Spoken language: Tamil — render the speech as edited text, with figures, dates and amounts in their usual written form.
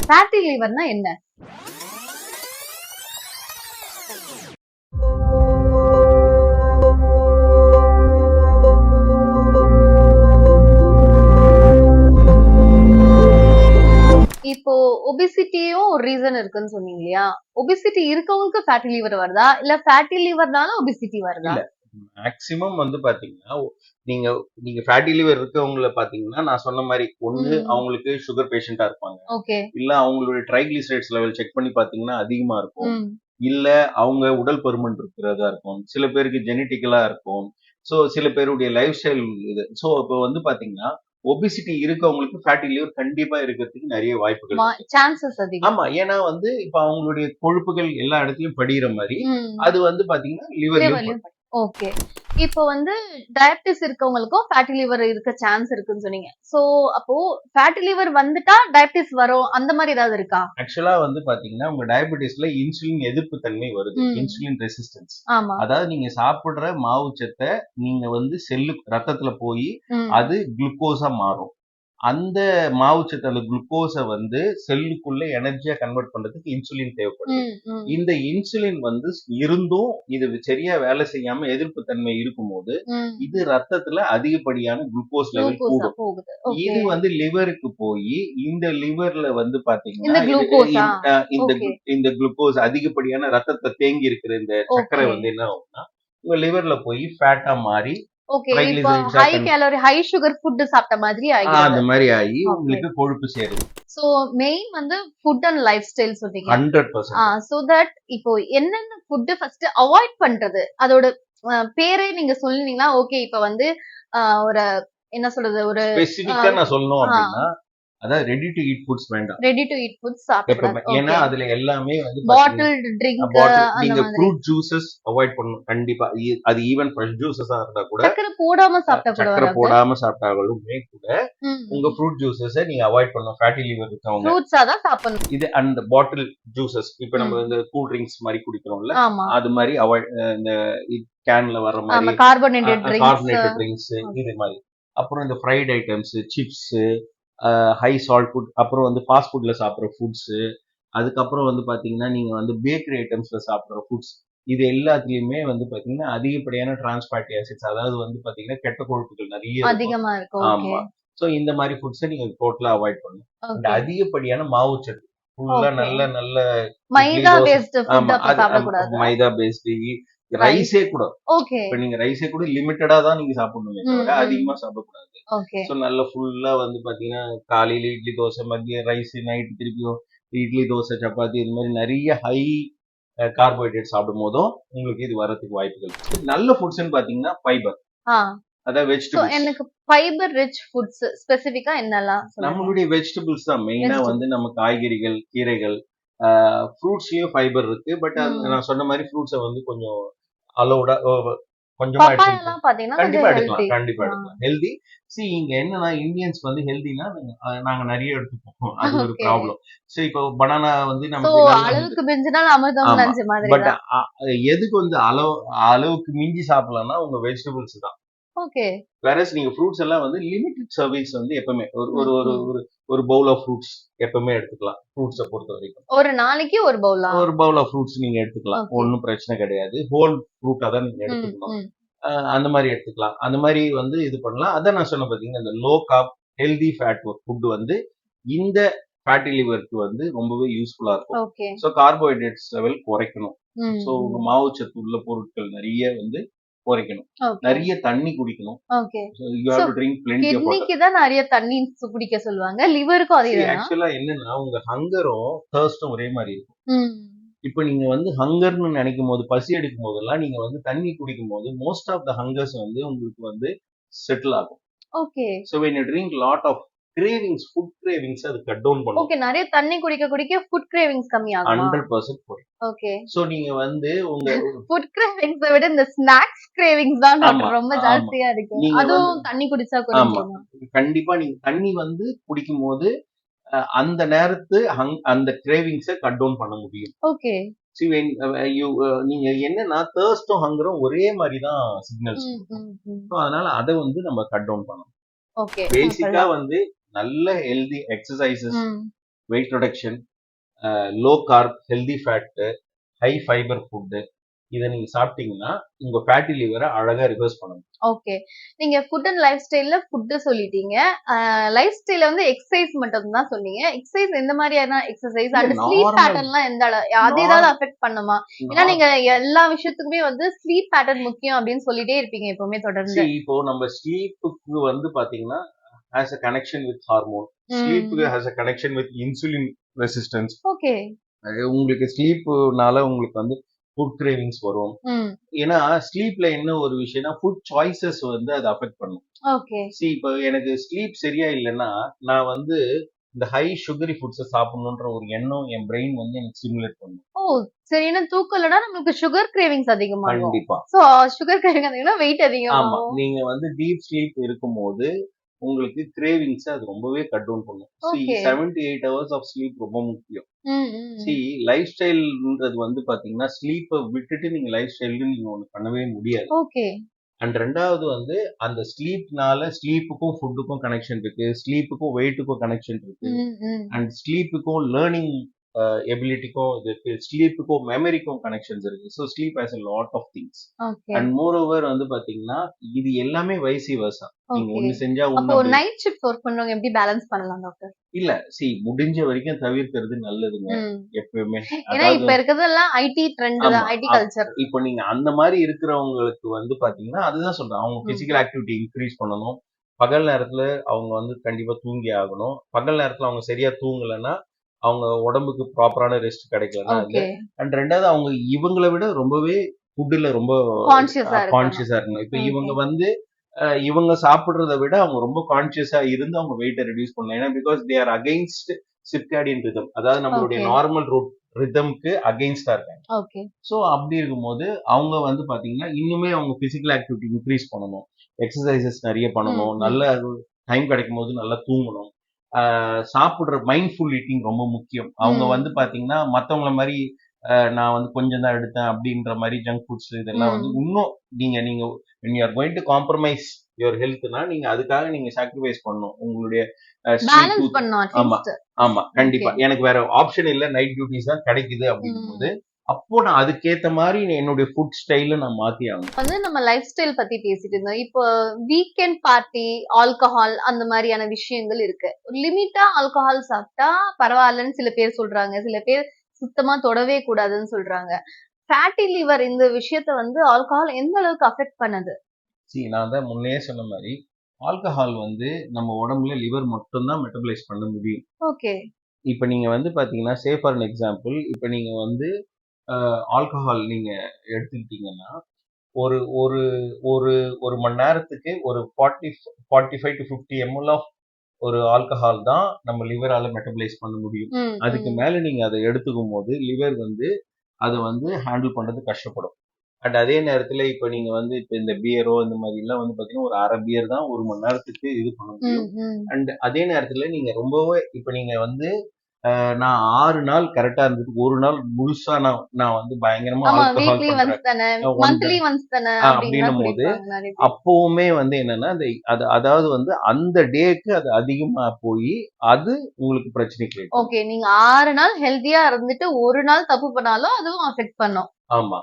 ஃபேட்டி லிவர்னா என்ன? இப்போ ஒபிசிட்டியும் ஒரு ரீசன் இருக்குன்னு சொன்னீங்க இல்லையா? ஒபிசிட்டி இருக்கவங்களுக்கு ஃபேட்டி லிவர் வருதா? இல்ல ஃபேட்டி லிவர்னால ஒபிசிட்டி வருதா? இல்ல மேக்சிமம் வந்து பாத்தீங்கன்னா நீங்க நீங்க ஃபேட்டி லிவர் இருக்கவங்கள பாத்தீங்கன்னா நான் சொன்ன மாதிரி ஒண்ணு அவங்களுக்கு சுகர் பேஷண்டா இருப்பாங்க, ஓகே. இல்ல அவங்களுடைய ட்ரைகிளிசரைட்ஸ் லெவல் செக் பண்ணி பாத்தீங்கன்னா அதிகமா இருக்கும், இல்ல அவங்க உடல் பருமன் இருக்கிறதா இருக்கும், சில பேருக்கு ஜெனட்டிக்கலா இருக்கும், சோ சில பேருடைய லைஃப் ஸ்டைல் இது. சோ இப்போ வந்து பாத்தீங்கன்னா ஒபிசிட்டி இருக்கவங்களுக்கு ஃபேட்டி லிவர் கண்டிப்பா இருக்கிறதுக்கு நிறைய வாய்ப்புகள் இருக்கு. சான்சஸ் அதிகம். ஆமா, ஏன்னா வந்து இப்ப அவங்களுடைய கொழுப்புகள் எல்லா இடத்துலயும் படிகிற மாதிரி அது வந்து பாத்தீங்கன்னா லிவர்லயும். ஓகே. இப்போ வந்து டயபிட்டிஸ் இருக்கவங்களுக்கும் ஃபேட்டி லிவர் இருக்க சான்ஸ் இருக்குன்னு சொன்னீங்க. சோ அப்போ ஃபேட்டி லிவர் வந்துட்டா டயபிட்டிஸ் வரும் அந்த மாதிரி ஏதாவது இருக்கா? ஆக்சுவலா வந்து பாத்தீங்கன்னா உங்க டயபிட்டிஸ்ல இன்சுலின் எதிர்ப்பு தன்மை வருது, இன்சுலின் ரெசிஸ்டன்ஸ். அதாவது நீங்க சாப்பிடுற மாவுச்சத்தை நீங்க வந்து ரத்தத்துல போய் அது குளுக்கோஸா மாறும். அந்த மாவுச்சத்து அந்த குளுக்கோஸை வந்து செல்லுக்குள்ள எனர்ஜியா கன்வெர்ட் பண்றதுக்கு இன்சுலின் தேவைப்படுது. இந்த இன்சுலின் வந்து இருந்தும் இது சரியா வேலை செய்யாம எதிர்ப்பு தன்மை இருக்கும்போது இது ரத்தத்துல அதிகப்படியான குளுக்கோஸ் லெவல் கூடும். இது வந்து லிவருக்கு போய் இந்த லிவர்ல வந்து பாத்தீங்கன்னா இந்த குளுக்கோஸ் அதிகப்படியான ரத்தத்தை தேங்கி இருக்கிற இந்த சர்க்கரை வந்து என்ன ஆகும்னா உங்க லிவர்ல போய் ஃபேட்டா மாறி high calorie high sugar food சாப்பிட்ட மாதிரி அந்த மாதிரி ஆகி உங்களுக்கு கொழுப்பு சேருது. சோ மெயின் வந்து ஃபுட் அண்ட் லைஃப் ஸ்டைல் சொல்றீங்க. 100%. சோ தட் இப்போ என்னென்ன ஃபுட் ஃபர்ஸ்ட் அவாய்ட் பண்றது அதோட பேரே நீங்க சொல்லினீங்களா? ஓகே, இப்ப வந்து ஒரு என்ன சொல்றது ஒரு ஸ்பெசிபிக்கா நான் சொல்லணும் அப்படின்னா அதாவது ரெடி டு ஈட் ஃபுட்ஸ் வேண்டாம். ரெடி டு ஈட் ஃபுட்ஸ் சாப்பிடணும். ஏன்னா அதுல எல்லாமே வந்து பாட்டில்ட் ட்ரிங்க் நீங்க ஃப்ரூட் ஜூஸஸ் அவாய்ட் பண்ணணும் கண்டிப்பா. அது ஈவன் ஃப்ரெஷ் ஜூஸஸா இருந்தா கூட சக்கரை போடாம சாப்பிட்டாங்களுமே கூட உங்க ஃப்ரூட் ஜூஸஸை நீங்க அவாய்ட் பண்ணணும். ஃபேட்டி லிவர் இருக்கவங்க ஃப்ரூட்ஸா தான் சாப்பிடணும். இது அந்த பாட்டில் ஜூஸஸ் இப்ப நம்ம இந்த கூல் ட்ரிங்க்ஸ் மாதிரி குடிக்கிறோம்ல அது மாதிரி அவாய்ட், இந்த கேன்ல வர்ற மாதிரி கார்பனேட்டட் ட்ரிங்க்ஸ் இது மாதிரி. அப்புறம் இந்த fried items, chips, high salt food, அப்புறம் வந்து ஃபாஸ்ட் ஃபுட்ல சாப்பிட்ற ஃபுட்ஸ், அதுக்கப்புறம் வந்து பாத்தீங்கன்னா நீங்க வந்து பேக்கரி ஐட்டம்ஸ்ல சாப்பிட்ற ஃபுட்ஸ், இது எல்லாத்துலயுமே வந்து பாத்தீங்கன்னா அதிகப்படியான டிரான்ஸ் ஃபேட்டி ஆசிட்ஸ், அதாவது வந்து பாத்தீங்கன்னா கெட்ட கொழுப்புகள் நிறைய அதிகமா இருக்கும். ஆமா, சோ இந்த மாதிரி ஃபுட்ஸை நீங்க டோட்டலா அவாய்ட் பண்ணணும். இந்த அதிகப்படியான மாவுச்சத்து ஃபுல்லா நல்ல நல்ல மைதா பேஸ்ட் ஃபுட் சாப்பிட கூடாது. மைதா பேஸ்ட் ரைஸே கூட இப்ப நீங்க ரைஸே கூட லிமிட்டடா தான் நீங்க சாப்பிடணுமே தவிர அதிகமா சாப்பிடக்கூடாது. சோ நல்ல ஃபுல்லா வந்து பாத்தீங்கன்னா காலையில இட்லி தோசை, மதியம் ரைஸ், நைட் திருப்பியும் இட்லி தோசை சப்பாத்தி, இது மாதிரி நிறைய ஹை கார்போஹைட்ரேட் சாப்பிடும் போதும் உங்களுக்கு இது வரதுக்கு வாய்ப்புகள். நல்ல ஃபுட்ஸ்ன்னு பாத்தீங்கன்னா ஃபைபர், அதாவது வெஜிடபிள்ஸ். எனக்கு ஃபைபர் ரிச் ஃபுட்ஸ் ஸ்பெசிபிக்கா என்னலாம்? நம்மளுடைய வெஜிடபிள்ஸ் தான் மெயினா வந்து நம்ம காய்கறிகள், கீரைகள், ஃப்ரூட்ஸ்லயும் ஃபைபர் இருக்கு. பட் நான் சொன்ன மாதிரி ஃப்ரூட்ஸை வந்து கொஞ்சம் அலோடா கொஞ்சமா கண்டிப்பா எடுக்கலாம். ஹெல்தி. இங்க என்னன்னா இந்தியன்ஸ் வந்து ஹெல்தினா நாங்க நிறைய எடுத்துப்போம், அது ஒரு ப்ராப்ளம். சோ இப்போ பனானா வந்து நமக்கு அளவுக்கு மிஞ்சினால் அமிர்தம் நஞ்சு மாதிரி. பட் எதுக்கு வந்து அளவுக்கு மிஞ்சி சாப்பிடலாம்னா உங்க வெஜிடபிள்ஸ் தான். ஓகே. வேறஸ் நீங்க ஃப்ரூட்ஸ் எல்லாம் வந்து லிமிட்டட் சர்வீஸ் வந்து எப்பவுமே ஒரு ஒரு ஒரு பவுல் ஆஃப் ஃப்ரூட்ஸ் எப்பவுமே எடுத்துக்கலாம். ஃப்ரூட்ஸை பொறுத்த வரைக்கும் ஒரு நாளைக்கு ஒரு பவுல் ஆஃப் ஃப்ரூட்ஸ் நீங்க எடுத்துக்கலாம், ஒன்னும் பிரச்சனை கிடையாது. ஹோல் ஃப்ரூட்டா தான் நீங்க எடுத்துக்கணும். அந்த மாதிரி எடுத்துக்கலாம். அந்த மாதிரி வந்து இது பண்ணலாம். அதான் நான் சொன்ன பாத்தீங்கன்னா இந்த low carb healthy fat food வந்து இந்த ஃபேட்டி லிவருக்கு வந்து ரொம்பவே யூஸ்ஃபுல்லா இருக்கும். சோ கார்போஹைட்ரேட்ஸ் லெவல் குறைக்கணும். சோ உங்க மாவுச்சத்து உள்ள பொருட்கள் நிறைய வந்து குறைக்கணும். நிறைய தண்ணி குடிக்கணும். கிட்னிக்கு தான் நிறைய தண்ணி குடிக்க சொல்லுவாங்க, லிவருக்கும் அதே தான். ஆக்சுவலா என்னன்னா உங்க ஹங்கரும் தர்ஸ்டும் ஒரே மாதிரி இருக்கும். இப்ப நீங்க வந்து ஹங்கர்னு நினைக்கும் போது, பசி எடுக்கும் போதெல்லாம் நீங்க வந்து தண்ணி குடிக்கும் போது மோஸ்ட் ஆஃப் த ஹங்கர்ஸ் வந்து உங்களுக்கு வந்து செட்டில் ஆகும். Okay. So when you drink lot of cravings, food cravings அது கட் டவுன் பண்ணும். ஓகே, நிறைய தண்ணி குடிக்க ஃபுட் கிரேவிங்ஸ் கம்மியாகுமா? 100% போடும். ஓகே. சோ நீங்க வந்து உங்க ஃபுட் கிரேவிங்ஸை விட இந்த ஸ்நாக்ஸ் கிரேவிங்ஸ் தான் ரொம்ப ஜாஸ்தியா இருக்கு. அதுவும் தண்ணி குடிச்சா குறைஞ்சிரும். கண்டிப்பா நீங்க தண்ணி வந்து குடிக்கும்போது அந்த நேரத்து அந்த கிரேவிங்ஸை கட் டவுன் பண்ண முடியும். ஓகே. நீங்க என்னன்னா தர்ஸ்டும் ஹங்கரும் ஒரே மாதிரி தான் சிக்னல்ஸ். அதனால அதை வந்து நம்ம கட் டவுன் பண்ணணும். பேசிக்கா வந்து நல்ல healthy exercises, weight reduction, low carb, healthy fat, high fibre food இதை நீங்க சாப்பிட்டீங்கன்னா உங்க ஃபேட்டி லிவரை அழகா ரிவர்ஸ் பண்ணும். ஓகே. நீங்க ஃபுட் அண்ட் லைஃப் ஸ்டைல்ல ஃபுட் சொல்லிட்டீங்க. லைஃப் ஸ்டைல்ல வந்து எக்ஸர்சைஸ் மட்டும் தான் சொன்னீங்க. எக்ஸர்சைஸ் எந்த மாதிரியான எக்ஸர்சைஸ் அண்ட் ஸ்லீப் பேட்டர்ன்லாம் அது ஏதாவது அஃபெக்ட் பண்ணுமா? ஏன்னா நீங்க எல்லா விஷயத்துக்குமே வந்து ஸ்லீப் பேட்டர்ன் முக்கியம் அப்படின்னு சொல்லிட்டே இருப்பீங்க எப்பவுமே தொடர்ந்து. இப்போ நம்ம ஸ்லீப்புக்கு வந்து பாத்தீங்கன்னா has a connection with hormone. Sleep has a connection with insulin resistance. Okay. உங்களுக்கு ஸ்லீப்னால உங்களுக்கு வந்து ஃபுட் கிரேவிங்ஸ் வரும். ஏன்னா ஸ்லீப்ல என்ன ஒரு விஷயம்னா ஃபுட் சாய்ஸஸ் வந்து அதை அஃபெக்ட் பண்ணும். ஓகே. இப்போ எனக்கு ஸ்லீப் சரியா இல்லைன்னா நான் வந்து இந்த ஹை சுகரி ஃபுட்ஸை சாப்பிடணுன்ற ஒரு எண்ணம் என் பிரெயின் வந்து எனக்கு ஸ்டிமுலேட் பண்ணும். ஓ சரி. ஏன்னா தூக்கம் இல்லைன்னா நமக்கு சுகர் கிரேவிங்ஸ் அதிகமாகும். கண்டிப்பா. சோ சுகர் கிரேவிங் அதிகம்னா வெயிட் ஆமா, அதிகமாகும். நீங்க வந்து டீப் ஸ்லீப் இருக்கும்போது உங்களுக்கு கிரேவிங்ஸ் அது ரொம்பவே கட் டவுன் பண்ணும். See, 7 to 8 hours of sleep ரொம்ப முக்கியம். See, லைஃப் ஸ்டைல்ன்றது வந்து பாத்தீங்கன்னா ஸ்லீப்பை விட்டுட்டு நீங்க லைஃப் ஸ்டைல்னு நீங்க ஒண்ணு பண்ணவே முடியாது. ஓகே. அண்ட் ரெண்டாவது வந்து அந்த ஸ்லீப்னால ஸ்லீப்புக்கும் ஃபுட்டுக்கும் கனெக்ஷன் இருக்கு, ஸ்லீப்புக்கும் வெயிட்டுக்கும் கனெக்ஷன் இருக்கு, அண்ட் ஸ்லீப்புக்கும் லேர்னிங் எபிலிட்டிக்கும் இருக்கு, ஸ்லீப்புக்கும் மெமரிக்கும் கனெக்ஷன்ஸ் இருக்கு. So sleep has a lot of things. And more over வந்து பாத்தீங்கன்னா இது எல்லாமே வைசி வர்சா. நீங்க ஒண்ணு செஞ்சா அப்போ நைட் ஷிஃப்ட் வர்க் பண்றவங்க எப்படி பேலன்ஸ் பண்ணலாம் டாக்டர்? இல்ல முடிஞ்ச வரைக்கும் தவிர்க்கிறது நல்லதுங்க எப்பவுமே. ஏன்னா இப்ப இருக்கிறதெல்லாம் ஐடி ட்ரெண்ட் தான், ஐடி கல்ச்சர். இப்போ நீங்க அந்த மாதிரி இருக்கிறவங்களுக்கு வந்து பாத்தீங்கன்னா அதுதான் சொல்றேன், அவங்க பிசிக்கல் ஆக்டிவிட்டி இன்க்ரீஸ் பண்ணணும். பகல் நேரத்துல அவங்க வந்து கண்டிப்பா தூங்கி ஆகணும். பகல் நேரத்துல அவங்க சரியா தூங்கலைன்னா அவங்க உடம்புக்கு ப்ராப்பரான ரெஸ்ட் கிடைக்கலன்னா அது. அண்ட் ரெண்டாவது அவங்க இவங்களை விட ரொம்பவே ஃபுட்ல ரொம்ப கான்சியஸா இருக்கணும். இப்ப இவங்க வந்து இவங்க சாப்பிடுறத விட அவங்க ரொம்ப கான்சியஸா இருந்து அவங்க வெயிட்டை ரெடியூஸ் பண்ணலாம். ஏன்னா because they are against circadian rhythm, அதாவது நம்மளுடைய நார்மல் ரிதம்க்கு அகைன்ஸ்டா இருக்காங்க. சோ அப்படி இருக்கும்போது அவங்க வந்து பாத்தீங்கன்னா இன்னுமே அவங்க பிசிக்கல் ஆக்டிவிட்டி இன்க்ரீஸ் பண்ணணும், எக்ஸசைசஸ் நிறைய பண்ணணும், நல்ல டைம் கிடைக்கும் போது நல்லா தூங்கணும், சாப்பிடுற மைண்ட்ஃபுல் ஈட்டிங் ரொம்ப முக்கியம். அவங்க வந்து பாத்தீங்கன்னா மத்தவங்கள மாதிரி நான் வந்து கொஞ்சம் தான் எடுத்தேன் அப்படின்ற மாதிரி ஜங்க் ஃபுட்ஸ் இதெல்லாம் வந்து இன்னும் நீங்க when you are going to compromise your healthனா நீங்க அதுக்காக நீங்க சாக்ரிஃபைஸ் பண்ணணும் உங்களுடைய பேலன்ஸ் பண்ணனும். ஆமா ஆமா கண்டிப்பா. எனக்கு வேற ஆப்ஷன் இல்ல, நைட் டியூட்டிஸ் தான் கிடைக்குது அப்படிங்கும்போது அப்போ நான் அதுக்கேத்த மாதிரி என்னுடைய ஃபுட் ஸ்டைல நான் மாத்தி ஆகணும். வந்து நம்ம லைஃப் ஸ்டைல் பத்தி பேசிட்டு இருந்தோம். இப்போ வீக்கெண்ட் பார்ட்டி, ஆல்கஹால் அந்த மாதிரியான விஷயங்கள் இருக்கு. லிமிட்டா ஆல்கஹால் சாப்பிட்டா பரவாயில்லன்னு சில பேர் சொல்றாங்க, சில பேர் சுத்தமா தொடவே கூடாதுன்னு சொல்றாங்க. ஃபேட்டி லிவர் இந்த விஷயத்த வந்து ஆல்கஹால் எந்த அளவுக்கு அஃபெக்ட் பண்ணுது? நான் தான் முன்னே சொன்ன மாதிரி ஆல்கஹால் வந்து நம்ம உடம்புல லிவர் மட்டும் தான் மெட்டபலைஸ் பண்ண முடியும். ஓகே. இப்ப நீங்க வந்து பாத்தீங்கன்னா சே ஃபார் an எக்ஸாம்பிள், இப்ப நீங்க வந்து ஆல்கஹால் நீங்க எடுத்துக்கிட்டீங்கன்னா ஒரு ஒரு ஒரு ஒரு மணி நேரத்துக்கு ஒரு 45 to 50 ml ஆஃப் ஒரு ஆல்கஹால் தான் நம்ம லிவரால மெட்டபலைஸ் பண்ண முடியும். அதுக்கு மேல நீங்க அதை எடுத்துக்கும் போது லிவர் வந்து அதை வந்து ஹேண்டில் பண்றது கஷ்டப்படும். அண்ட் அதே நேரத்துல இப்ப நீங்க வந்து இப்ப இந்த பியரோ இந்த மாதிரி எல்லாம் வந்து பாத்தீங்கன்னா ஒரு அரை பியர் தான் ஒரு மணி நேரத்துக்கு இது பண்ண முடியும். அண்ட் அதே நேரத்துல நீங்க ரொம்பவே இப்ப நீங்க வந்து நான் 6 நாள் கரெக்டா இருந்துட்டு ஒரு நாள் முழுசா நான் வந்து பயங்கரமா ஆல்கஹால் அப்படின்னும் போது அப்பவுமே வந்து என்னன்னா அதாவது வந்து அந்த டேக்கு அது அதிகமா போய் அது உங்களுக்கு பிரச்சனை கிடைக்கும். ஓகே. நீங்க 6 நாள் ஹெல்தியா இருந்துட்டு ஒரு நாள் தப்பு பண்ணாலும் அதுவும் அஃபெக்ட் பண்ணும். ஆமா.